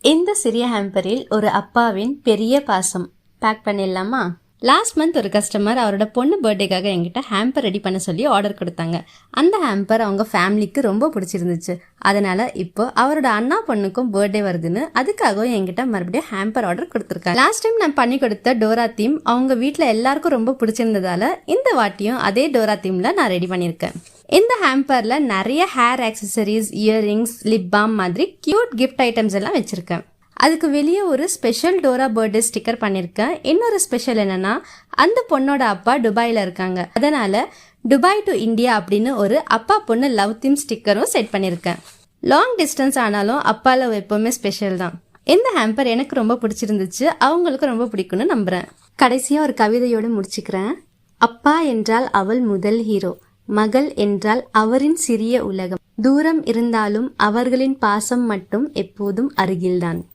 இந்த சிறிய ஹேம்பரில் ஒரு அப்பாவின் பெரிய பாசம் பேக் பண்ணிடலாமா? லாஸ்ட் மந்த் ஒரு கஸ்டமர் அவரோட பொண்ணு பர்த்டேக்காக என்கிட்ட ஹேம்பர் ரெடி பண்ண சொல்லி ஆர்டர் கொடுத்தாங்க. அந்த ஹேம்பர் அவங்க ஃபேமிலிக்கு ரொம்ப பிடிச்சிருந்துச்சு. அதனால இப்போ அவரோட அண்ணா பொண்ணுக்கும் பர்த்டே வருதுன்னு அதுக்காகவும் என்கிட்ட மறுபடியும் ஹேம்பர் ஆர்டர் கொடுத்துருக்காங்க. லாஸ்ட் டைம் நான் பண்ணி கொடுத்த டோரா தீம் அவங்க வீட்டில் எல்லாருக்கும் ரொம்ப பிடிச்சிருந்ததால இந்த வாட்டியும் அதே டோரா தீம்ல நான் ரெடி பண்ணியிருக்கேன். இந்த ஹேம்பர்ல நிறைய hair accessories, earrings, lip balm மாதிரி கியூட் கிஃப்ட் ஐட்டம்ஸ் எல்லாம் வச்சிருக்கேன். அதுக்கு வெளியே ஒரு ஸ்பெஷல் டோரா பர்த்டே ஸ்டிக்கர் பண்ணியிருக்கேன். இன்னொரு ஸ்பெஷல் என்னன்னா, அந்த பொண்ணோட அப்பா துபாயில் இருக்காங்க. அதனால துபாய் டு இந்தியா அப்படின்னு ஒரு அப்பா பொண்ணு லவ் தீம் ஸ்டிக்கரும் செட் பண்ணியிருக்கேன். லாங் டிஸ்டன்ஸ் ஆனாலும் அப்பா லவ் எப்பவுமே ஸ்பெஷல் தான். இந்த ஹேம்பர் எனக்கு ரொம்ப பிடிச்சிருந்துச்சு, அவங்களுக்கு ரொம்ப பிடிக்கும்னு நம்புறேன். கடைசியா ஒரு கவிதையோட முடிச்சுக்கிறேன். அப்பா என்றால் அவள் முதல் ஹீரோ, மகள் என்றால் அவரின் சிறிய உலகம். தூரம் இருந்தாலும் அவர்களின் பாசம் மட்டும் எப்போதும் அருகில்தான்.